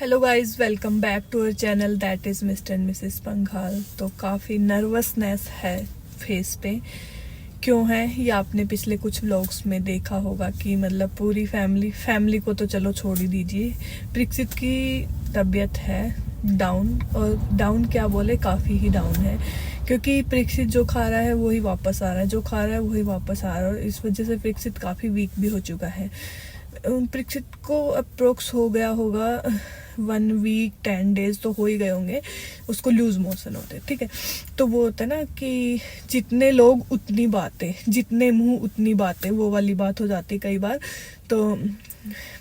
Hello guys, welcome back to our channel that is mister and missus Panghal. तो काफ़ी nervousness है face पे। क्यों है ये आपने पिछले कुछ व्लॉग्स में देखा होगा कि मतलब पूरी फैमिली को तो चलो छोड़ ही दीजिए, प्रीक्षित की तबीयत है डाउन। और डाउन क्या बोले, काफ़ी ही डाउन है, क्योंकि प्रीक्षित जो खा रहा है वही वापस आ रहा है, जो खा रहा है वही वापस आ रहा है। और इस वजह से प्रीक्षित काफ़ी वीक भी हो चुका है। प्रीक्षित को अप्रोक्स हो गया होगा 1 वीक 10 डेज तो हो ही गए होंगे उसको लूज मोशन होते। ठीक है, तो वो होता है ना कि जितने लोग उतनी बातें, जितने मुंह उतनी बातें, वो वाली बात हो जाती है कई बार। तो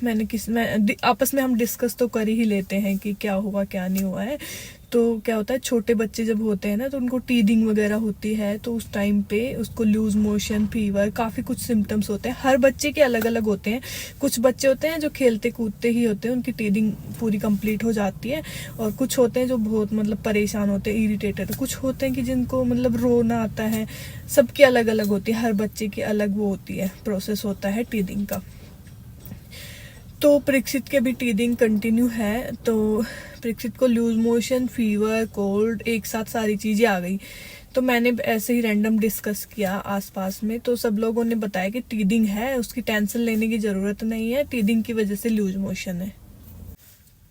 मैं आपस में हम डिस्कस तो कर ही लेते हैं कि क्या हुआ क्या नहीं हुआ है। तो क्या होता है, छोटे बच्चे जब होते हैं ना तो उनको टीदिंग वगैरह होती है, तो उस टाइम पे उसको लूज मोशन, फीवर, काफ़ी कुछ सिम्टम्स होते हैं। हर बच्चे के अलग अलग होते हैं। कुछ बच्चे होते हैं जो खेलते कूदते ही होते हैं, उनकी टीदिंग पूरी कंप्लीट हो जाती है। और कुछ होते हैं जो बहुत मतलब परेशान होते हैं, इरिटेटेड। कुछ होते हैं कि जिनको मतलब रोना आता है। सबकी अलग अलग होती है, हर बच्चे की अलग वो होती है, प्रोसेस होता है टीदिंग का। तो प्रीक्षित के भी टीदिंग कंटिन्यू है। तो प्रीक्षित को लूज मोशन, फीवर, कोल्ड, एक साथ सारी चीजें आ गई। तो मैंने ऐसे ही रैंडम डिस्कस किया आसपास में, तो सब लोगों ने बताया कि टीदिंग है, उसकी टेंशन लेने की जरूरत नहीं है, टीदिंग की वजह से लूज मोशन है।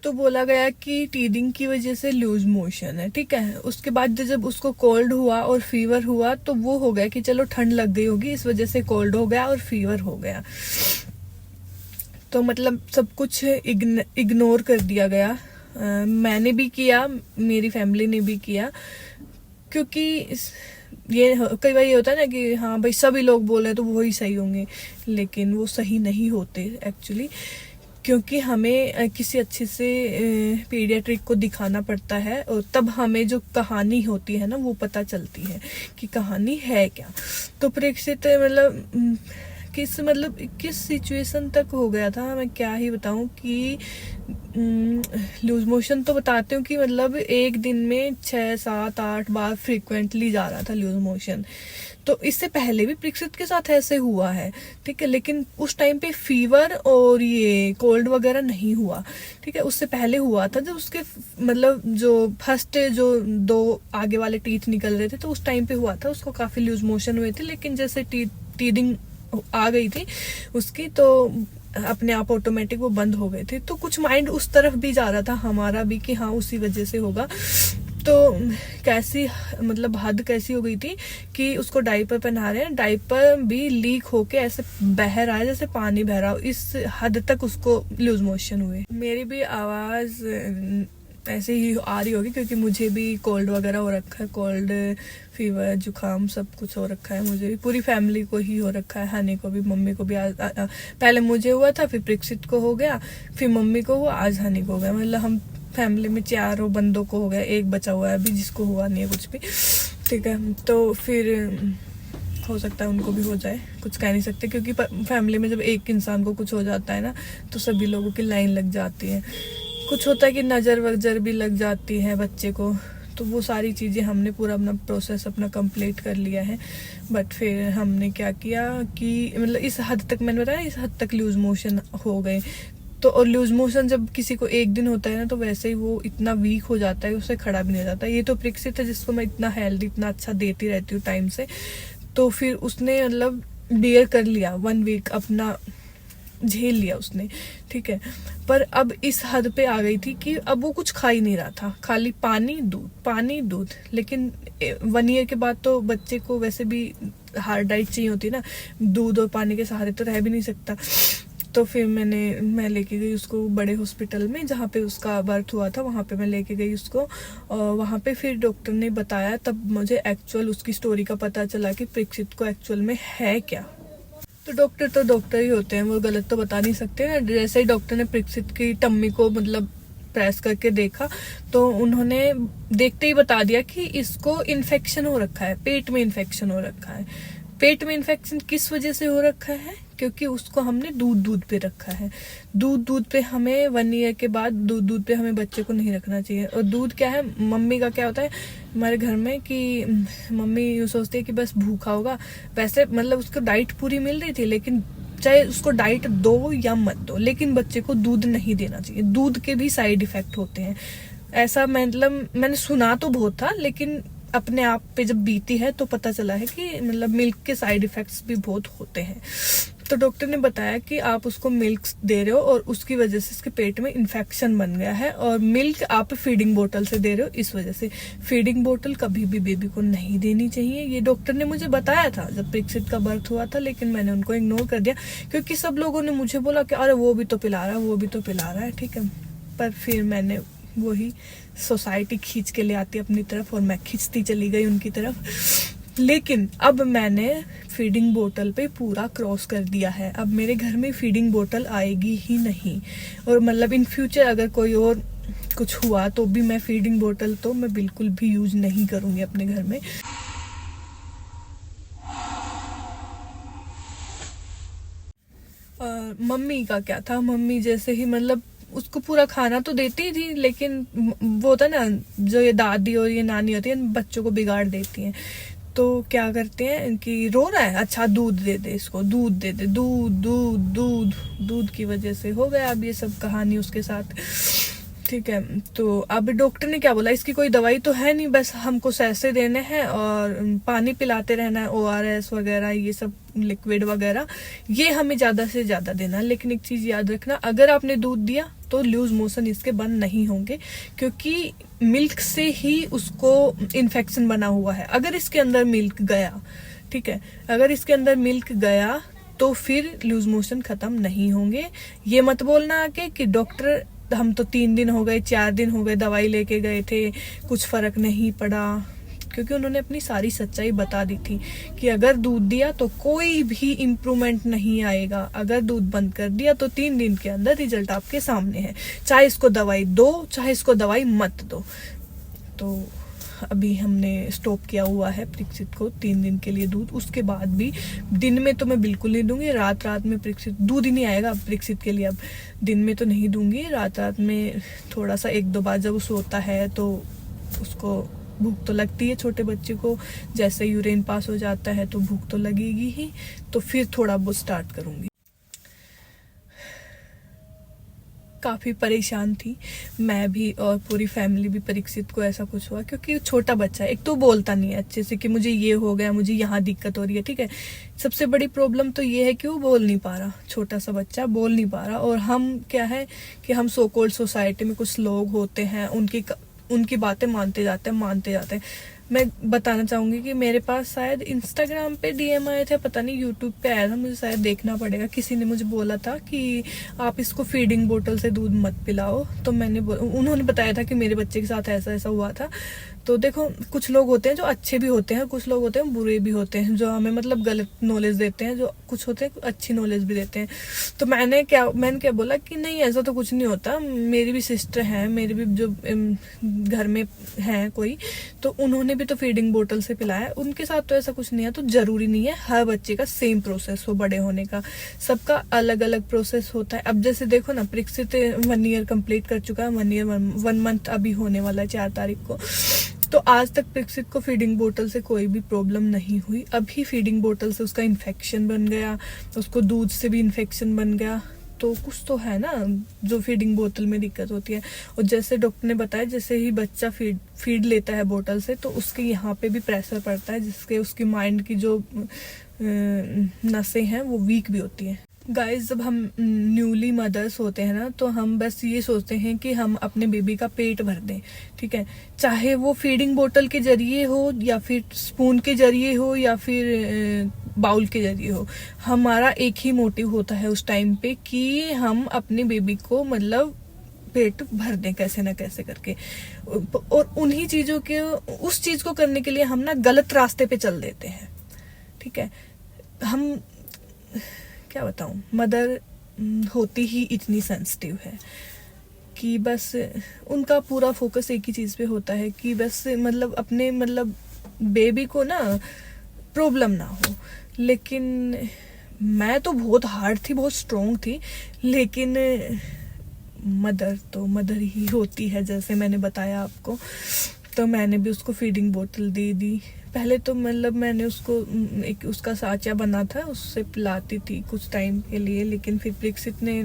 तो बोला गया कि टीदिंग की वजह से लूज मोशन है। ठीक है, उसके बाद जब उसको कोल्ड हुआ और फीवर हुआ तो वो हो गया कि चलो ठंड लग गई होगी, इस वजह से कोल्ड हो गया और फीवर हो गया। तो मतलब सब कुछ इग्नोर कर दिया गया। मैंने भी किया, मेरी फैमिली ने भी किया, क्योंकि ये कई बार ये होता है ना कि हाँ भाई सभी लोग बोल रहे हैं तो वही सही होंगे, लेकिन वो सही नहीं होते एक्चुअली। क्योंकि हमें किसी अच्छे से पीडियाट्रिक को दिखाना पड़ता है, और तब हमें जो कहानी होती है ना वो पता चलती है कि कहानी है क्या। तो प्रेक्षित मतलब किस सिचुएशन तक हो गया था, मैं क्या ही बताऊं कि लूज मोशन तो बताती हूँ कि मतलब एक दिन में 6, 7, 8 बार फ्रीक्वेंटली जा रहा था लूज मोशन। तो इससे पहले भी प्रीक्षित के साथ ऐसे हुआ है। ठीक है, लेकिन उस टाइम पे फीवर और ये कोल्ड वगैरह नहीं हुआ। ठीक है, उससे पहले हुआ था जब उसके मतलब जो फर्स्ट जो 2 आगे वाले टीथ निकल रहे थे, तो उस टाइम पे हुआ था, उसको काफी लूज मोशन हुए थे। लेकिन जैसे टीदिंग आ गई थी उसकी, तो अपने आप ऑटोमेटिक वो बंद हो गए थे। तो कुछ माइंड उस तरफ भी जा रहा था हमारा भी कि हाँ उसी वजह से होगा। तो कैसी मतलब हद कैसी हो गई थी कि उसको डायपर पहना रहे हैं, डायपर भी लीक होके ऐसे बह रहा है जैसे पानी बह रहा हो, इस हद तक उसको लूज मोशन हुए। मेरी भी आवाज ऐसे ही आ रही होगी क्योंकि मुझे भी कोल्ड वगैरह हो रखा है, कोल्ड, फीवर, जुकाम सब कुछ हो रखा है। मुझे भी, पूरी फैमिली को ही हो रखा है, हनी को भी, मम्मी को भी। पहले मुझे हुआ था, फिर प्रीक्षित को हो गया, फिर मम्मी को हुआ, आज हनी को हो गया। मतलब हम फैमिली में 4 बंदों को हो गया, एक बचा हुआ है अभी जिसको हुआ नहीं है कुछ भी। ठीक है, तो फिर हो सकता है उनको भी हो जाए, कुछ कह नहीं सकते, क्योंकि फैमिली में जब एक इंसान को कुछ हो जाता है ना तो सभी लोगों की लाइन लग जाती है। कुछ होता है कि नज़र वजर भी लग जाती है बच्चे को। तो वो सारी चीज़ें हमने पूरा अपना प्रोसेस अपना कंप्लीट कर लिया है। बट फिर हमने क्या किया कि मतलब इस हद तक, मैंने बताया इस हद तक लूज मोशन हो गए। तो और लूज मोशन जब किसी को एक दिन होता है ना तो वैसे ही वो इतना वीक हो जाता है, उससे खड़ा भी नहीं जाता। ये तो प्रीक्षित है जिसको मैं इतना हेल्दी, इतना अच्छा देती रहती हूँ टाइम से। तो फिर उसने मतलब बियर कर लिया, 1 वीक अपना झेल लिया उसने। ठीक है, पर अब इस हद पे आ गई थी कि अब वो कुछ खा ही नहीं रहा था, खाली पानी दूध, पानी दूध। लेकिन 1 ईयर के बाद तो बच्चे को वैसे भी हार्ड डाइट चाहिए होती है ना, दूध और पानी के सहारे तो रह भी नहीं सकता। तो फिर मैं लेके गई उसको बड़े हॉस्पिटल में जहाँ पे उसका बर्थ हुआ था, वहाँ पे मैं लेके गई उसको। और वहाँ पे फिर डॉक्टर ने बताया, तब मुझे एक्चुअल उसकी स्टोरी का पता चला कि प्रीक्षित को एक्चुअल में है क्या। तो डॉक्टर ही होते हैं, वो गलत तो बता नहीं सकते ना। जैसे ही डॉक्टर ने प्रीक्षित की टम्मी को मतलब प्रेस करके देखा, तो उन्होंने देखते ही बता दिया कि इसको इन्फेक्शन हो रखा है, पेट में इन्फेक्शन हो रखा है। पेट में इन्फेक्शन किस वजह से हो रखा है, क्योंकि उसको हमने दूध पे रखा है। दूध पे हमें 1 ईयर के बाद दूध पे हमें बच्चे को नहीं रखना चाहिए। और दूध क्या है, मम्मी का क्या होता है हमारे घर में कि मम्मी यूँ सोचती है कि बस भूखा होगा। वैसे मतलब उसको डाइट पूरी मिल रही थी, लेकिन चाहे उसको डाइट दो या मत दो, लेकिन बच्चे को दूध नहीं देना चाहिए। दूध के भी साइड इफेक्ट होते हैं, ऐसा मतलब मैंने सुना तो बहुत था, लेकिन अपने आप पे जब बीती है तो पता चला है कि मतलब मिल्क के साइड इफेक्ट्स भी बहुत होते हैं। तो डॉक्टर ने बताया कि आप उसको मिल्क दे रहे हो और उसकी वजह से इसके पेट में इन्फेक्शन बन गया है, और मिल्क आप फीडिंग बोतल से दे रहे हो, इस वजह से फीडिंग बोतल कभी भी बेबी को नहीं देनी चाहिए। ये डॉक्टर ने मुझे बताया था जब प्रीक्षित का बर्थ हुआ था, लेकिन मैंने उनको इग्नोर कर दिया, क्योंकि सब लोगों ने मुझे बोला कि अरे वो भी तो पिला रहा है, वो भी तो पिला रहा है, ठीक है। पर फिर मैंने वही सोसाइटी खींच के ले आती अपनी तरफ और मैं खींचती चली गई उनकी तरफ। लेकिन अब मैंने फीडिंग बोतल पे पूरा क्रॉस कर दिया है, अब मेरे घर में फीडिंग बोतल आएगी ही नहीं, और मतलब इन फ्यूचर अगर कोई और कुछ हुआ तो भी मैं फीडिंग बोतल तो मैं बिल्कुल भी यूज नहीं करूंगी अपने घर में। मम्मी का क्या था, मम्मी जैसे ही मतलब उसको पूरा खाना तो देती थी, लेकिन वो होता ना जो ये दादी और ये नानी होती है बच्चों को बिगाड़ देती हैं। तो क्या करते हैं कि रो रहा है, अच्छा दूध दे दे इसको, दूध दे दे, दूध दूध दूध दूध की वजह से हो गया अब ये सब कहानी उसके साथ, ठीक है। तो अब डॉक्टर ने क्या बोला, इसकी कोई दवाई तो है नहीं, बस हमको सैसे देने हैं और पानी पिलाते रहना है, ORS वगैरह ये सब लिक्विड वगैरह ये हमें ज्यादा से ज्यादा देना। लेकिन एक चीज याद रखना, अगर आपने दूध दिया तो लूज मोशन इसके बंद नहीं होंगे, क्योंकि मिल्क से ही उसको इन्फेक्शन बना हुआ है। अगर इसके अंदर मिल्क गया, ठीक है, अगर इसके अंदर मिल्क गया तो फिर लूज मोशन खत्म नहीं होंगे। ये मत बोलना आके कि डॉक्टर हम तो 3 दिन हो गए 4 दिन हो गए दवाई लेके गए थे, कुछ फर्क नहीं पड़ा, क्योंकि उन्होंने अपनी सारी सच्चाई बता दी थी कि अगर दूध दिया तो कोई भी इम्प्रूवमेंट नहीं आएगा, अगर दूध बंद कर दिया तो 3 दिन के अंदर रिजल्ट आपके सामने है, चाहे इसको दवाई दो चाहे इसको दवाई मत दो। तो अभी हमने स्टॉप किया हुआ है प्रीक्षित को 3 दिन के लिए दूध, उसके बाद भी दिन में तो मैं बिल्कुल नहीं दूंगी, रात रात में प्रीक्षित दूध ही नहीं आएगा अब प्रीक्षित के लिए, अब दिन में तो नहीं दूंगी, रात रात में थोड़ा सा 1-2 बार जब वो सोता है तो उसको भूख तो लगती है, छोटे बच्चे को जैसे यूरिन पास हो जाता है तो भूख तो लगेगी ही, तो फिर थोड़ा बहुत स्टार्ट करूंगी। काफी परेशान थी मैं भी और पूरी फैमिली भी परीक्षित को ऐसा कुछ हुआ, क्योंकि छोटा बच्चा है, एक तो बोलता नहीं है अच्छे से कि मुझे ये हो गया, मुझे यहाँ दिक्कत हो रही है, ठीक है। सबसे बड़ी प्रॉब्लम तो ये है कि वो बोल नहीं पा रहा, छोटा सा बच्चा बोल नहीं पा रहा। और हम क्या है कि हम सो कॉल्ड सोसाइटी में कुछ लोग होते हैं, उनकी बातें मानते जाते हैं। मैं बताना चाहूंगी कि मेरे पास शायद इंस्टाग्राम पे DM आए थे, पता नहीं यूट्यूब पे आया था, मुझे शायद देखना पड़ेगा। किसी ने मुझे बोला था कि आप इसको फीडिंग बोतल से दूध मत पिलाओ, तो उन्होंने बताया था कि मेरे बच्चे के साथ ऐसा ऐसा हुआ था। तो देखो कुछ लोग होते हैं जो अच्छे भी होते हैं, कुछ लोग होते हैं बुरे भी होते हैं, जो हमें मतलब गलत नॉलेज देते हैं, जो कुछ होते हैं अच्छी नॉलेज भी देते हैं। तो मैंने क्या बोला कि नहीं ऐसा तो कुछ नहीं होता, मेरी भी सिस्टर है, मेरे भी जो घर में है कोई, तो उन्होंने भी तो फीडिंग बोतल से पिलाया, उनके साथ तो ऐसा कुछ नहीं है। तो जरूरी नहीं है हर बच्चे का सेम प्रोसेस हो बड़े होने का, सबका अलग अलग प्रोसेस होता है। अब जैसे देखो ना, प्रीक्षित 1 ईयर कंप्लीट कर चुका है, 1 मंथ अभी होने वाला है 4 तारीख को। तो आज तक प्रीक्षित को फीडिंग बोतल से कोई भी प्रॉब्लम नहीं हुई। अभी फीडिंग बोतल से उसका इन्फेक्शन बन गया, उसको दूध से भी इन्फेक्शन बन गया, तो कुछ तो है ना जो फीडिंग बोतल में दिक्कत होती है। और जैसे डॉक्टर ने बताया, जैसे ही बच्चा फीड लेता है बोतल से तो उसके यहाँ पे भी प्रेशर पड़ता है, जिसके उसकी माइंड की जो नसें हैं वो वीक भी होती हैं। गाइस, जब हम न्यूली मदर्स होते हैं ना, तो हम बस ये सोचते हैं कि हम अपने बेबी का पेट भर दें, ठीक है, चाहे वो फीडिंग बोतल के जरिए हो या फिर स्पून के जरिए हो या फिर बाउल के जरिए हो। हमारा एक ही मोटिव होता है उस टाइम पे कि हम अपने बेबी को मतलब पेट भर दें कैसे ना कैसे करके। और उन्हीं चीजों के उस चीज को करने के लिए हम ना गलत रास्ते पे चल देते हैं, ठीक है। हम क्या बताऊं, मदर होती ही इतनी सेंसिटिव है कि बस उनका पूरा फोकस एक ही चीज पे होता है कि बस मतलब अपने मतलब बेबी को ना प्रॉब्लम ना हो। लेकिन मैं तो बहुत हार्ड थी, बहुत स्ट्रोंग थी, लेकिन मदर तो मदर ही होती है, जैसे मैंने बताया आपको। तो मैंने भी उसको फीडिंग बोतल दे दी। पहले तो मतलब मैंने उसको एक उसका साँचा बना था, उससे पिलाती थी कुछ टाइम के लिए, लेकिन फिर प्रिक्सित ने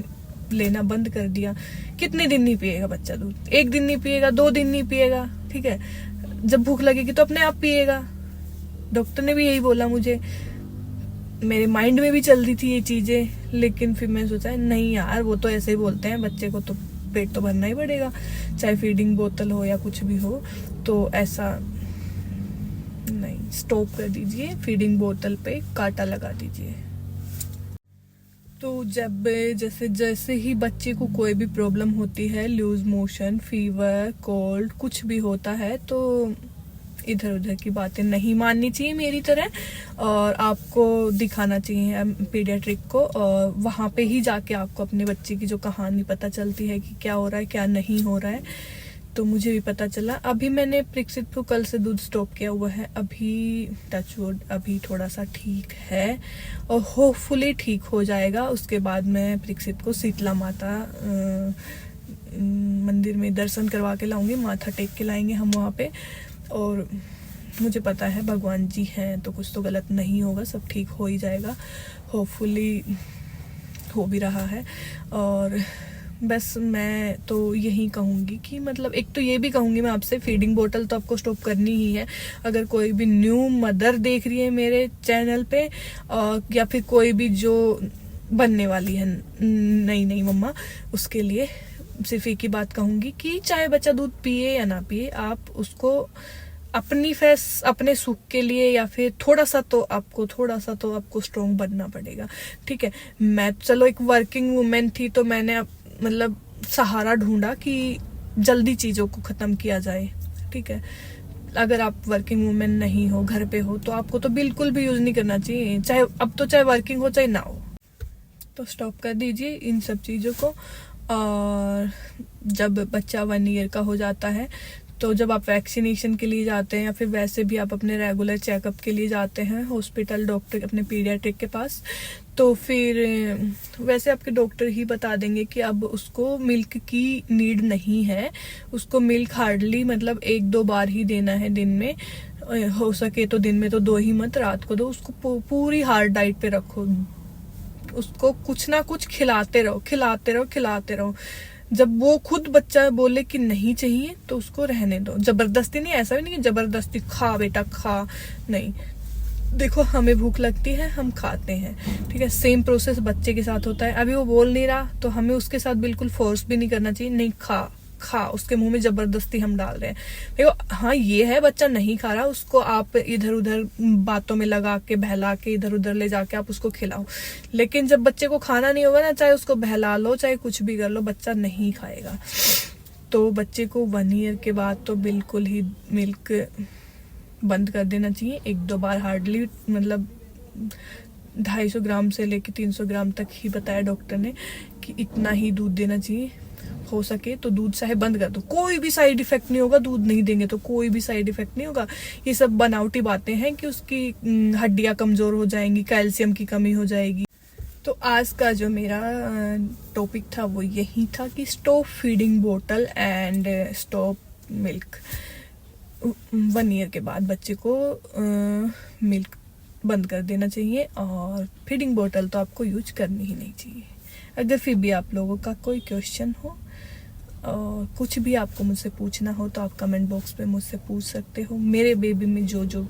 लेना बंद कर दिया। कितने दिन नहीं पिएगा बच्चा दूध? 1 दिन नहीं पिएगा, 2 दिन नहीं पिएगा, ठीक है। जब भूख लगेगी तो अपने आप पिएगा। डॉक्टर ने भी यही बोला मुझे। मेरे माइंड में भी चल रही थी ये चीजें, लेकिन फिर मैं सोचा नहीं यार, वो तो ऐसे ही बोलते हैं, बच्चे को तो पेट तो भरना ही पड़ेगा, चाहे फीडिंग बोतल हो या कुछ भी हो। तो ऐसा नहीं, स्टॉप कर दीजिए, फीडिंग बोतल पे कांटा लगा दीजिए। तो जब जैसे जैसे ही बच्चे को कोई भी प्रॉब्लम होती है, लूज मोशन, फीवर, कोल्ड, कुछ भी होता है, तो इधर उधर की बातें नहीं माननी चाहिए मेरी तरह, और आपको दिखाना चाहिए पीडियाट्रिक को, और वहां पे ही जाके आपको अपने बच्चे की जो कहानी पता चलती है कि क्या हो रहा है क्या नहीं हो रहा है। तो मुझे भी पता चला। अभी मैंने प्रिक्सित को कल से दूध स्टॉप किया हुआ है, अभी टचवुड अभी थोड़ा सा ठीक है और होपफुली ठीक हो जाएगा। उसके बाद मैं प्रिक्सित को शीतला माता मंदिर में दर्शन करवा के लाऊंगी, माथा टेक के लाएंगे हम वहाँ पे। और मुझे पता है भगवान जी हैं तो कुछ तो गलत नहीं होगा, सब ठीक हो ही जाएगा, होपफुली हो भी रहा है। और बस मैं तो यही कहूँगी कि मतलब एक तो ये भी कहूँगी मैं आपसे, फीडिंग बोतल तो आपको स्टॉप करनी ही है। अगर कोई भी न्यू मदर देख रही है मेरे चैनल पे, या फिर कोई भी जो बनने वाली है नई मम्मा, उसके लिए सिर्फ एक ही बात कहूँगी कि चाहे बच्चा दूध पिए या ना पिए, आप उसको अपनी अपने सुख के लिए या फिर थोड़ा सा तो आपको स्ट्रॉन्ग बनना पड़ेगा, ठीक है। मैं चलो एक वर्किंग वुमेन थी, तो मैंने मतलब सहारा ढूंढा कि जल्दी चीजों को खत्म किया जाए, ठीक है। अगर आप वर्किंग वुमेन नहीं हो, घर पे हो, तो आपको तो बिल्कुल भी यूज नहीं करना चाहिए, चाहे अब तो चाहे वर्किंग हो चाहे ना हो, तो स्टॉप कर दीजिए इन सब चीजों को। और जब बच्चा 1 ईयर का हो जाता है, तो जब आप वैक्सीनेशन के लिए जाते हैं या फिर वैसे भी आप अपने रेगुलर चेकअप के लिए जाते हैं हॉस्पिटल, डॉक्टर अपने पीडियाट्रिक के पास, तो फिर वैसे आपके डॉक्टर ही बता देंगे कि अब उसको मिल्क की नीड नहीं है, उसको मिल्क हार्डली मतलब 1-2 बार ही देना है दिन में, हो सके तो दिन में तो 2 ही मत, रात को दो। उसको पूरी हार्ड डाइट पे रखो, उसको कुछ ना कुछ खिलाते रहो। जब वो खुद बच्चा बोले कि नहीं चाहिए तो उसको रहने दो, जबरदस्ती नहीं, ऐसा भी नहीं कि जबरदस्ती खा बेटा खा, नहीं। देखो हमें भूख लगती है, हम खाते हैं, ठीक है। सेम प्रोसेस बच्चे के साथ होता है। अभी वो बोल नहीं रहा तो हमें उसके साथ बिल्कुल फोर्स भी नहीं करना चाहिए, नहीं खा, उसके मुंह में जबरदस्ती हम डाल रहे हैं। देखो हाँ ये है, बच्चा नहीं खा रहा, उसको आप इधर उधर बातों में लगा के बहला के इधर उधर ले जाके आप उसको खिलाओ, लेकिन जब बच्चे को खाना नहीं होगा ना, चाहे उसको बहला लो चाहे कुछ भी कर लो, बच्चा नहीं खाएगा। तो बच्चे को 1 ईयर के बाद तो बिल्कुल ही मिल्क बंद कर देना चाहिए। 1-2 बार हार्डली, मतलब 250 ग्राम से लेके 300 ग्राम तक ही बताया डॉक्टर ने कि इतना ही दूध देना चाहिए। हो सके तो दूध चाहे बंद कर दो, कोई भी साइड इफेक्ट नहीं होगा, दूध नहीं देंगे तो कोई भी साइड इफेक्ट नहीं होगा। ये सब बनावटी बातें हैं कि उसकी हड्डियां कमजोर हो जाएंगी, कैल्शियम की कमी हो जाएगी। तो आज का जो मेरा टॉपिक था वो यही था कि स्टॉप फीडिंग बोतल एंड स्टॉप मिल्क। 1 ईयर के बाद बच्चे को मिल्क बंद कर देना चाहिए, और फीडिंग बोतल तो आपको यूज करनी ही नहीं चाहिए। अगर फिर भी आप लोगों का कोई क्वेश्चन हो और कुछ भी आपको मुझसे पूछना हो तो आप कमेंट बॉक्स पे मुझसे पूछ सकते हो। मेरे बेबी में जो जो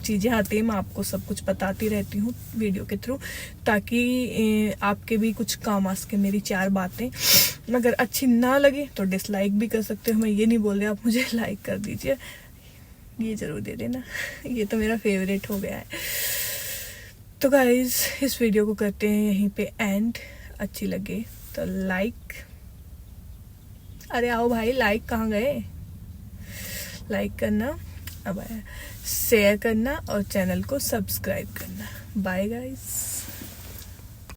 चीज़ें आती हैं मैं आपको सब कुछ बताती रहती हूँ वीडियो के थ्रू, ताकि आपके भी कुछ काम आ सके मेरी 4 बातें। अगर अच्छी ना लगे तो डिसलाइक भी कर सकते हो, मैं ये नहीं बोल रही आप मुझे लाइक कर दीजिए, ये जरूर दे देना, ये तो मेरा फेवरेट हो गया है। तो गाइज इस वीडियो को करते हैं यहीं पे एंड। अच्छी लगे तो लाइक, अरे आओ भाई लाइक कहाँ गए, लाइक करना, अब शेयर करना और चैनल को सब्सक्राइब करना। Bye guys.